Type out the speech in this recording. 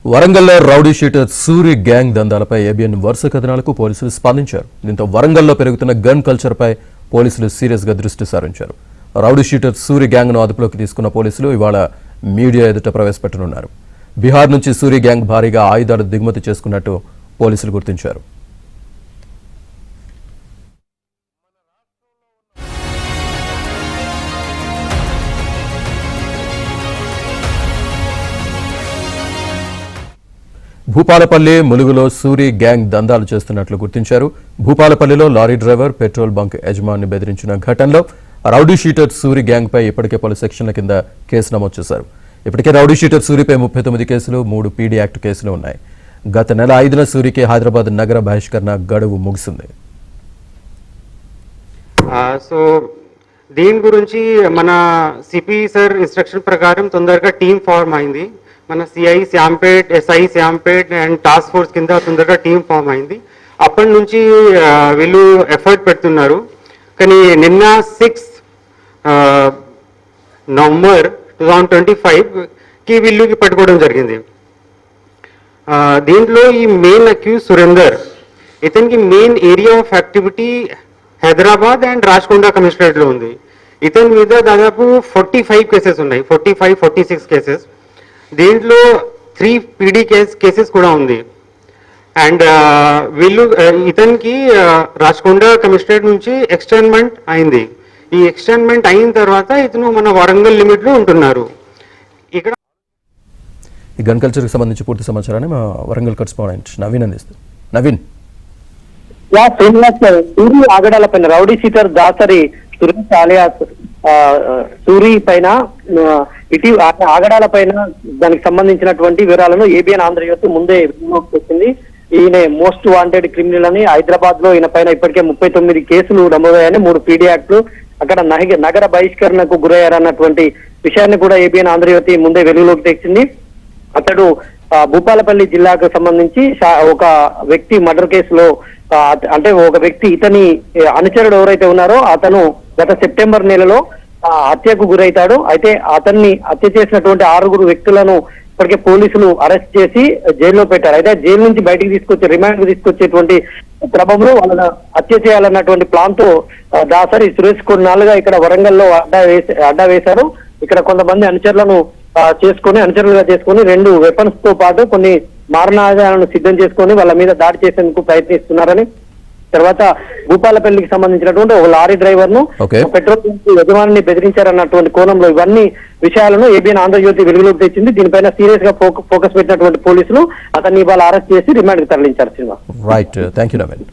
వరంగల్లో rowdy sheeter Suri gang దందాలపై ABN వరుస కథనాలకు పోలీసులు స్పందించారు. దీంతో వరంగల్లో పెరుగుతున్న గన్ కల్చర్పై పోలీసులు సీరియస్గా దృష్టి సారించారు. రౌడీ షీటర్ సూరి గ్యాంగ్ను అదుపులోకి తీసుకున్న పోలీసులు ఇవాళ మీడియా ఎదుట ప్రవేశపెట్టనున్నారు. బీహార్ నుంచి సూరి గ్యాంగ్ భారీగా ఆయుధాలు దిగుమతి చేసుకున్నట్టు పోలీసులు గుర్తించారు. భూపాలపల్లి ములుగులో సూరి గ్యాంగ్ దందాలు చేస్తున్నట్లు గుర్తించారు. భూపాలపల్లిలో లారీ డ్రైవర్ పెట్రోల్ బంక్ యజమాని బెదిరించిన ఘటనలో రౌడీ షీటర్ సూరి గ్యాంగ్పై ఇప్పటికే పలు సెక్షన్ల కింద కేసు నమోదు చేశారు. ఇప్పటికే రౌడీ షీటర్ సూరిపై 39 కేసులు, 3 పీడీ యాక్ట్ కేసులు ఉన్నాయి. గత నెల 5న సూరికి హైదరాబాద్ నగర బహిష్కరణ గడువు ముగిసింది. దీని గురించి మన సిపి సార్ ఇన్స్ట్రక్షన్ ప్రకారం తొందరగా టీం ఫార్మ్ అయింది. మన CI Shyampet, SI Shyampet and task force కింద తొందరగా టీం ఫామ్ అయింది. అప్పటి నుంచి వీళ్ళు ఎఫర్ట్ పెడుతున్నారు. కానీ నిన్న 6 నవంబర్ 2025కి వీళ్ళకి పట్టుకోవడం జరిగింది. దీంట్లో ఈ మెయిన్ అక్యూజ్ సురేందర్, ఇతనికి main area of activity Hyderabad and Rachakonda కమిషనరేట్లో ఉంది. ఇతని మీద దాదాపు 45 కేసెస్ ఉన్నాయి, 46 కేసెస్. దీంట్లో 3 పీడీ కేసెస్ కూడా ఉంది. అండ్ వీళ్ళు ఇతనికి రాచకొండ కమిషనరేట్ నుంచి ఎక్స్టెన్మెంట్ అయింది. ఈ ఎక్స్టెన్మెంట్ అయిన తర్వాత ఇతను మన వరంగల్ లిమిట్లో ఉంటున్నారు. ఇక్కడ ఈ గన్ కల్చర్కి సంబంధించి పూర్తి సమాచారాన్ని మా వరంగల్ కరెస్పాండెంట్ నవీన్ అందిస్తారు. నవీన్, సూరి ఆగడాలపైన rowdy sheeter Dasari Suresh alias Suri పైన ఆగడాల పైన దానికి సంబంధించినటువంటి వివరాలను ఏబిఎన్ ఆంధ్రజ్యోతి ముందే వచ్చింది. ఈయన మోస్ట్ వాంటెడ్ క్రిమినల్ అని హైదరాబాద్ లో ఈయన పైన ఇప్పటికే 39 కేసులు నమోదయ్యాయని, 3 పీడీ యాక్ట్లు, అక్కడ నగర బహిష్కరణకు గురయ్యారన్నటువంటి విషయాన్ని కూడా ఏబిఎన్ ఆంధ్రజ్యోతి ముందే వెలుగులోకి తెచ్చింది. అతడు భూపాలపల్లి జిల్లాకు సంబంధించి ఒక వ్యక్తి మర్డర్ కేసులో అంటే ఒక వ్యక్తి ఇతని అనుచరుడు ఎవరైతే ఉన్నారో అతను గత సెప్టెంబర్ నెలలో హత్యకు గురవుతాడు. అయితే అతన్ని హత్య చేసినటువంటి 6 వ్యక్తులను ఇప్పటికే పోలీసులు అరెస్ట్ చేసి జైల్లో పెట్టారు. అయితే జైలు నుంచి బయటికి తీసుకొచ్చి రిమాండ్ తీసుకొచ్చేటువంటి క్రమంలో వాళ్ళని హత్య చేయాలన్నటువంటి ప్లాన్ తో దాసరి సురేష్ కొన్నాళ్ళుగా ఇక్కడ వరంగల్లో అడ్డా వేశారు. ఇక్కడ కొంతమంది అనుచరులుగా చేసుకొని 2 వెపన్స్ తో పాటు కొన్ని మారణాయుధాలను సిద్ధం చేసుకొని వాళ్ళ మీద దాడి చేసేందుకు ప్రయత్నిస్తున్నారని, తర్వాత భూపాలపల్లికి సంబంధించినటువంటి ఒక లారీ డ్రైవర్ ను పెట్రోల్ యజమానిని బెదిరించారన్నటువంటి కోణంలో ఇవన్నీ విషయాలను ఏబిఎన్ ఆంధ్రజ్యోతి వెలుగులోకి తెచ్చింది. దీనిపైన సీరియస్ గా ఫోకస్ పెట్టినటువంటి పోలీసులు అతన్ని ఇవాళ అరెస్ట్ చేసి రిమాండ్ కి తరలించారు. Right, thank you Naveen.